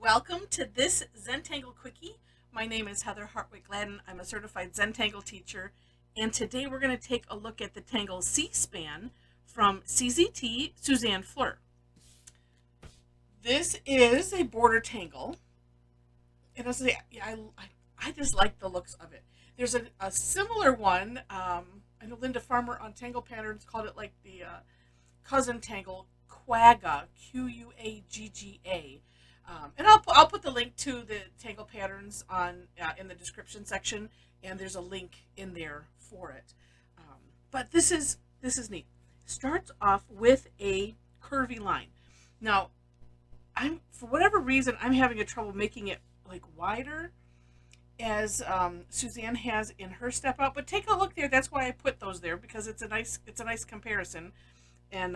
Welcome to this Zentangle Quickie. My name is Heather Hartwick Gladden. I'm a certified Zentangle teacher, and today we're going to take a look at the Tangle Seespan from CZT, Suzanne Fluhr. This is a border tangle, and I just like the looks of it. There's a similar one. I know Linda Farmer on Tangle Patterns called it like the cousin tangle, Quagga, Quagga. And I'll put the link to the Tangle Patterns on in the description section, and there's a link in there for it. But this is neat. Starts off with a curvy line. Now, for whatever reason I'm having a trouble making it like wider as Suzanne has in her step out. But take a look there. That's why I put those there, because it's a nice comparison. And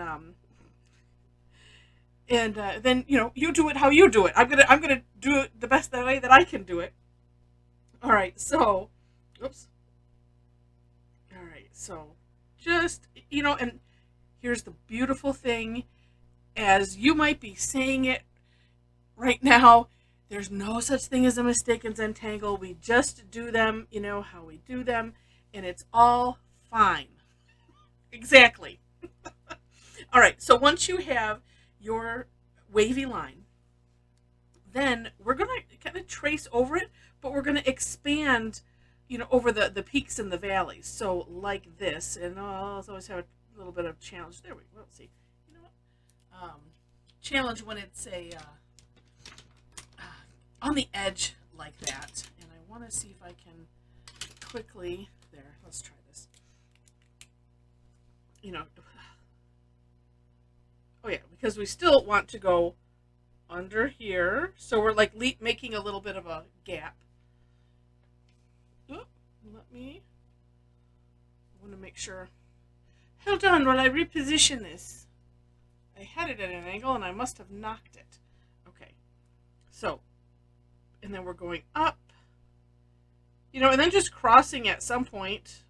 then you do it how you do it. I'm gonna do it the best way that I can do it. All right, so, oops. All right, so just and here's the beautiful thing, as you might be saying it right now. There's no such thing as a mistake in Zentangle. We just do them, how we do them, and it's all fine. Exactly. All right, so once you have your wavy line, then we're going to kind of trace over it, but we're going to expand, over the peaks and the valleys. So like this, and I'll always have a little bit of challenge. There we go. Let's see. You know what? Challenge when it's on the edge like that. And I want to see if I can quickly, there, let's try this. Oh yeah, because we still want to go under here. So we're like making a little bit of a gap. Oh, I want to make sure. Hold on while I reposition this. I had it at an angle and I must have knocked it. Okay. So, and then we're going up. And then just crossing at some point,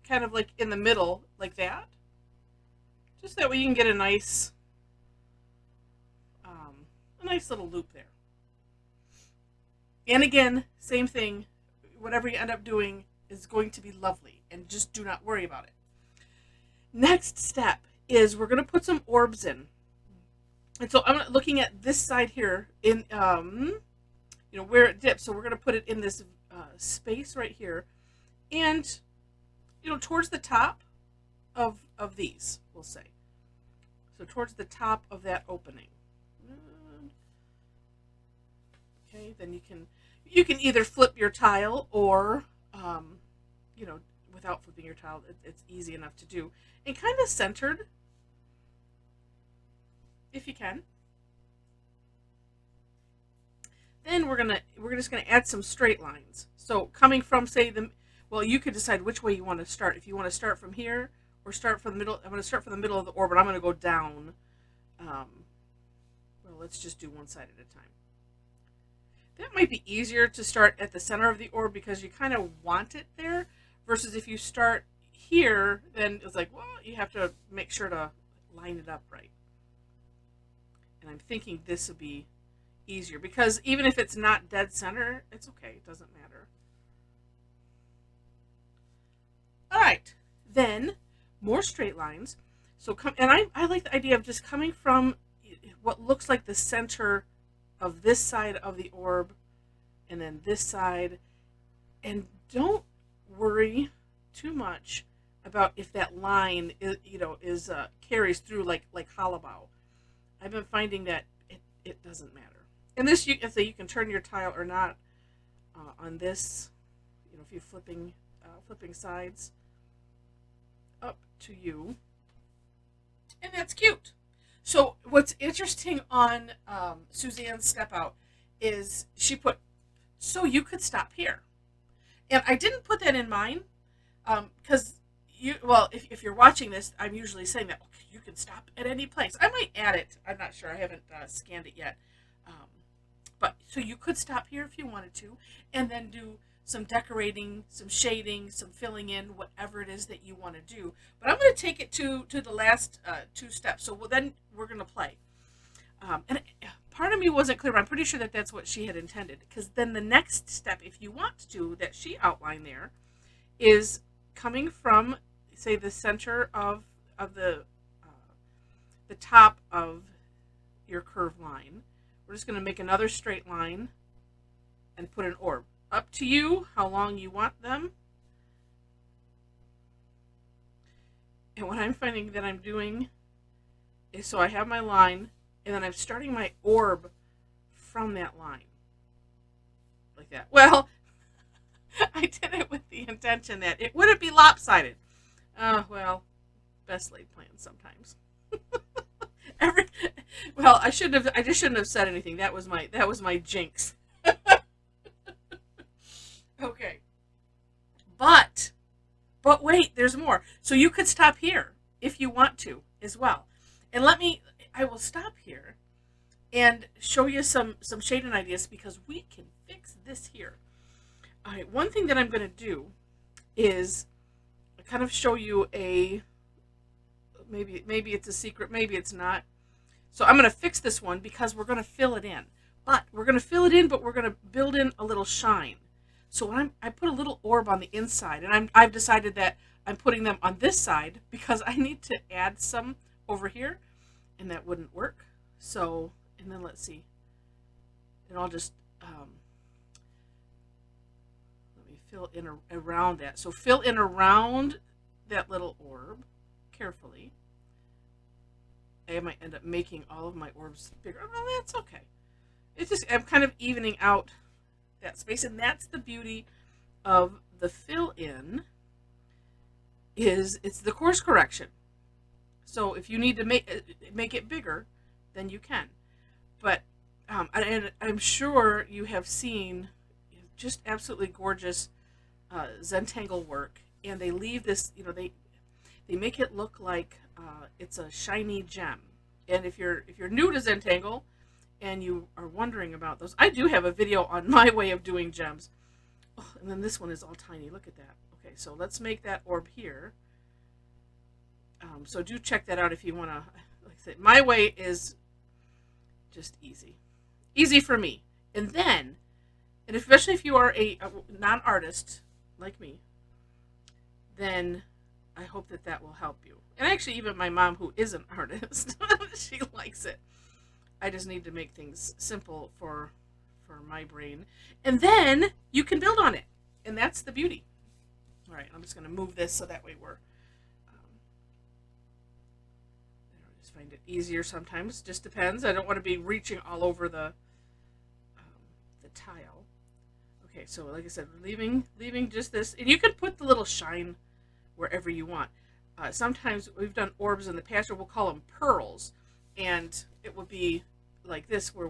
kind of like in the middle, like that. Just that way you can get a nice little loop there. And again, same thing. Whatever you end up doing is going to be lovely, and just do not worry about it. Next step is we're going to put some orbs in. And so I'm looking at this side here in, where it dips. So we're going to put it in this space right here, and towards the top of these, we'll say. So towards the top of that opening. Okay, then you can either flip your tile, or without flipping your tile, it's easy enough to do, and kind of centered if you can. Then we're just gonna add some straight lines. So coming from, say, you could decide which way you want to start. If you want to start from here or start from the middle. I'm going to start from the middle of the orb, but I'm going to go down. Let's just do one side at a time. That might be easier to start at the center of the orb, because you kind of want it there, versus if you start here, then it's like, well, you have to make sure to line it up right. And I'm thinking this would be easier, because even if it's not dead center, it's okay. It doesn't matter. All right, then more straight lines. So I like the idea of just coming from what looks like the center of this side of the orb, and then this side, and don't worry too much about if that line is carries through like hollow bow. I've been finding that it doesn't matter. And this, you can turn your tile or not on this. If you're flipping sides, up to you, and that's cute. So what's interesting on Suzanne's step out is she put, so you could stop here, and I didn't put that in mine, because if you're watching this, I'm usually saying that, okay, you can stop at any place. I might add it. I'm not sure. I haven't scanned it yet, but so you could stop here if you wanted to, and then do some decorating, some shading, some filling in, whatever it is that you want to do. But I'm going to take it to the last two steps. So then we're going to play. part of me wasn't clear, but I'm pretty sure that that's what she had intended. Because then the next step, if you want to, that she outlined there, is coming from, say, the center of the top of your curved line. We're just going to make another straight line and put an orb. Up to you how long you want them. And what I'm finding that I'm doing is, so I have my line, and then I'm starting my orb from that line. Like that. Well, I did it with the intention that it wouldn't be lopsided. Well, best laid plans sometimes. Well, I just shouldn't have said anything. That was my jinx. Okay. But wait, there's more. So you could stop here if you want to as well. And I will stop here and show you some shading ideas, because we can fix this here. All right, one thing that I'm going to do is kind of show you maybe it's a secret, maybe it's not. So I'm going to fix this one because we're going to fill it in. But we're going to build in a little shine. So I put a little orb on the inside, and I've decided that I'm putting them on this side because I need to add some over here, and that wouldn't work. So, and then let's see. And I'll just let me fill in around that. So fill in around that little orb carefully. I might end up making all of my orbs bigger. Oh, that's okay. It's just, I'm kind of evening out that space, and that's the beauty of the fill-in, is it's the course correction. So if you need to make it bigger, then you can. But and I'm sure you have seen just absolutely gorgeous Zentangle work, and they leave this, they make it look like it's a shiny gem. And if you're new to Zentangle and you are wondering about those, I do have a video on my way of doing gems. Oh, and then this one is all tiny. Look at that. Okay, so let's make that orb here. So do check that out if you want to. Like I said, my way is just easy. Easy for me. And then, and especially if you are a non-artist like me, then I hope that will help you. And actually, even my mom, who is an artist, she likes it. I just need to make things simple for my brain. And then you can build on it. And that's the beauty. All right, I'm just going to move this so that way we're... I just find it easier sometimes. Just depends. I don't want to be reaching all over the tile. Okay, so like I said, leaving just this. And you can put the little shine wherever you want. Sometimes we've done orbs in the past, or we'll call them pearls, and it will be like this, where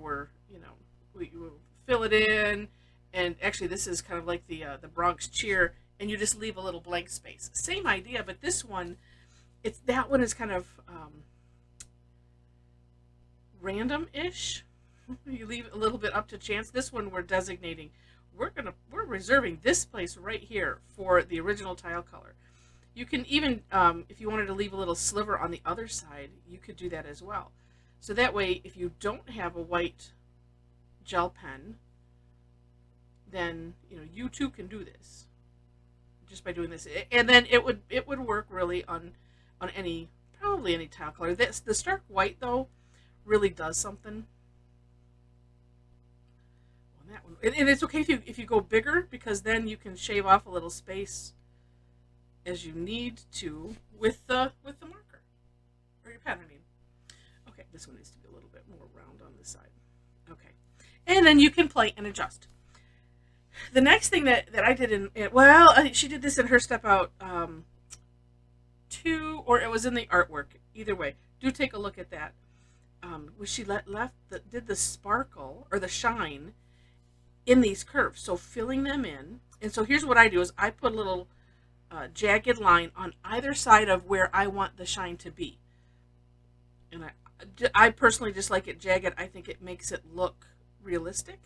we will fill it in, and actually this is kind of like the Bronx Cheer, and you just leave a little blank space. Same idea, but this one, that one is kind of random-ish. You leave a little bit up to chance. This one we're designating. We're reserving this place right here for the original tile color. You can even, if you wanted to leave a little sliver on the other side, you could do that as well. So that way, if you don't have a white gel pen, then you too can do this just by doing this. And then it would work really on probably any tile color. The stark white though really does something. On that one, and it's okay if you go bigger, because then you can shave off a little space as you need to with the marker, or your pen, I mean. Okay, this one needs to be a little bit more round on this side. Okay, and then you can play and adjust. The next thing that I did she did this in her step out 2, or it was in the artwork. Either way, do take a look at that. She did the sparkle or the shine in these curves, so filling them in. And so here's what I do: is I put a little jagged line on either side of where I want the shine to be. And I personally just like it jagged. I think it makes it look realistic.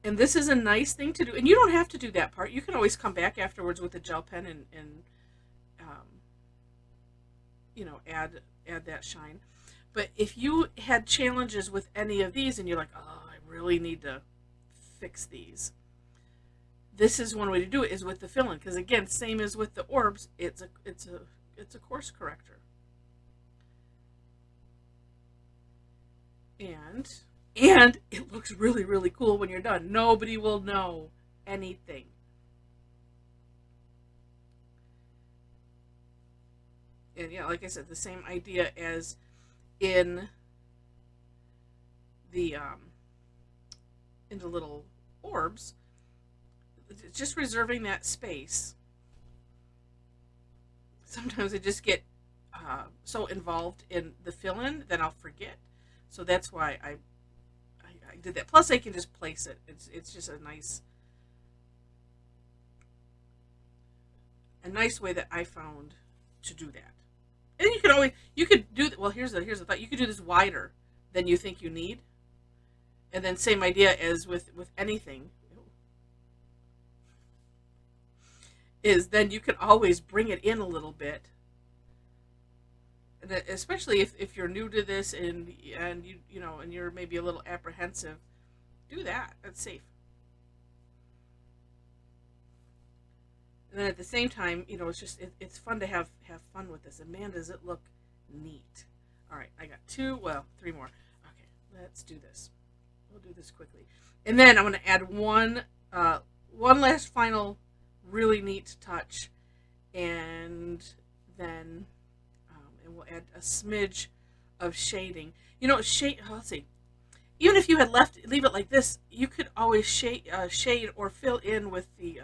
And this is a nice thing to do. And you don't have to do that part. You can always come back afterwards with a gel pen and add that shine. But if you had challenges with any of these and you're like, oh, I really need to fix these, this is one way to do it, is with the fill-in, because again, same as with the orbs, it's a course corrector. And it looks really, really cool when you're done. Nobody will know anything. And yeah, like I said, the same idea as in the little orbs. Just reserving that space. Sometimes I just get so involved in the fill-in that I'll forget. So that's why I did that. Plus, I can just place it. It's just a nice way that I found to do that. And you could do, well, here's the thought. You could do this wider than you think you need. And then same idea as with anything, is then you can always bring it in a little bit. And especially if you're new to this and you're maybe a little apprehensive, do that. That's safe. And then at the same time, it's fun to have fun with this. And man, does it look neat. All right, I got 3 more. Okay, let's do this. We'll do this quickly. And then I'm going to add one last final really neat touch. And then and we'll add a smidge of shading. Let's see. Even if you had leave it like this, you could always shade or fill in with the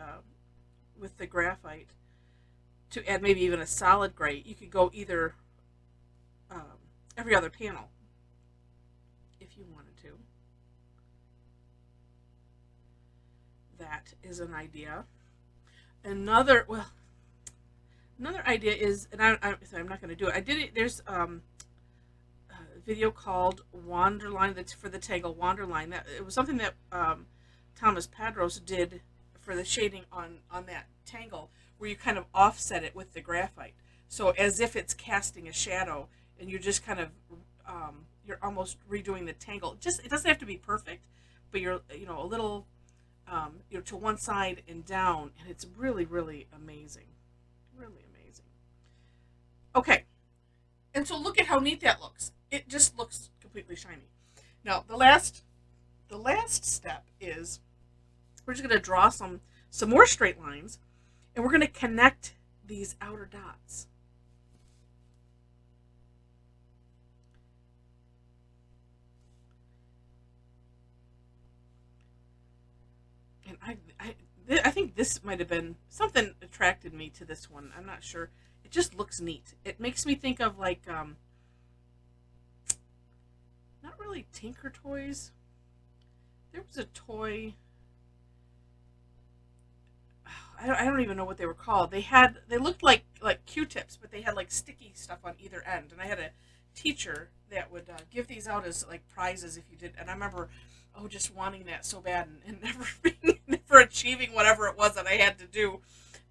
graphite to add maybe even a solid gray. You could go either every other panel if you wanted to. That is an idea. Another idea is, and I'm not going to do it. I did it. There's a video called Wanderline that's for the Tangle Wanderline. It was something that Thomas Padros did for the shading on that tangle, where you kind of offset it with the graphite, so as if it's casting a shadow, and you're just kind of you're almost redoing the tangle. It doesn't have to be perfect, but you're a little to one side and down, and it's really, really amazing. Really amazing. Okay, and so look at how neat that looks. It just looks completely shiny. Now the last step is we're just going to draw some more straight lines, and we're going to connect these outer dots. And I think this might have been something attracted me to this one. I'm not sure. It just looks neat. It makes me think of like not really Tinker Toys. There was a toy. I don't even know what they were called. They looked like Q-tips, but they had like sticky stuff on either end. And I had a teacher that would give these out as like prizes if you did. And I remember, just wanting that so bad and never achieving whatever it was that I had to do.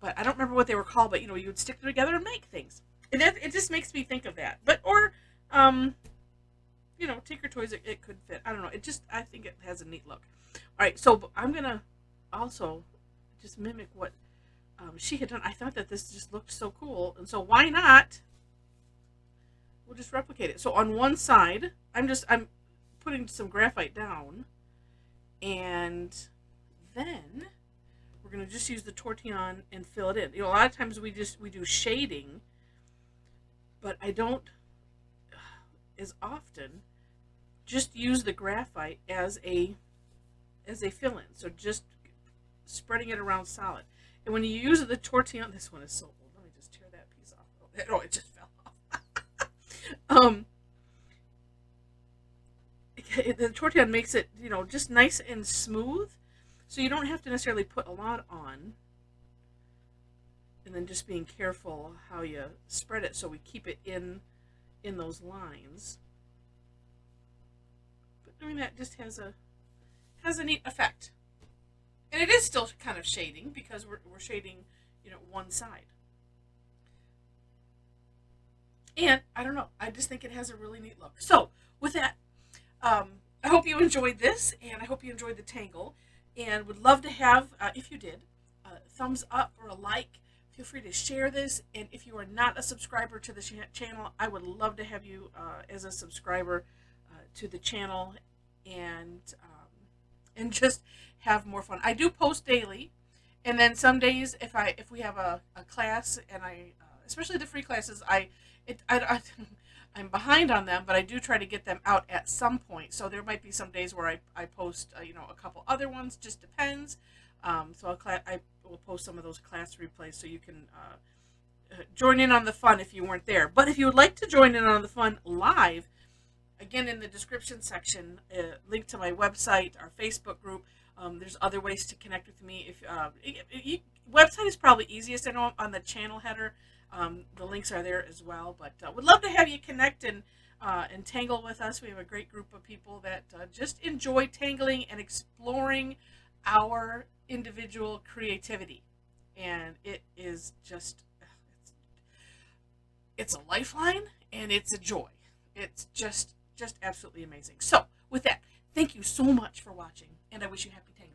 But I don't remember what they were called. But you would stick them together and make things. And it just makes me think of that. But Tinker Toys, it could fit. I don't know. I think it has a neat look. All right, so I'm gonna also just mimic what she had done. I thought that this just looked so cool, and so why not? We'll just replicate it. So on one side, I'm putting some graphite down, and then we're gonna just use the tortillon and fill it in. A lot of times we do shading, but I don't as often just use the graphite as a fill-in. So just spreading it around solid. And when you use the tortillon, this one is so old. Let me just tear that piece off. Oh, it just fell off. The tortillon makes it, just nice and smooth. So you don't have to necessarily put a lot on. And then just being careful how you spread it so we keep it in those lines. But doing that just has a neat effect. And it is still kind of shading because we're shading, one side. And I don't know, I just think it has a really neat look. So with that, I hope you enjoyed this, and I hope you enjoyed the tangle, and would love to have, if you did, a thumbs up or a like. Feel free to share this, and if you are not a subscriber to the channel, I would love to have you as a subscriber to the channel, and just have more fun. I do post daily, and then some days if we have a class, and especially the free classes, I'm behind on them, but I do try to get them out at some point. So there might be some days where I post a couple other ones, just depends. So I will post some of those class replays so you can join in on the fun if you weren't there. But if you would like to join in on the fun live, again, in the description section, link to my website, our Facebook group. There's other ways to connect with me. If website is probably easiest. I know on the channel header, the links are there as well. But would love to have you connect and tangle with us. We have a great group of people that just enjoy tangling and exploring our individual creativity, and it is just it's a lifeline and it's a joy. It's just absolutely amazing. So with that, thank you so much for watching, and I wish you happy tangling.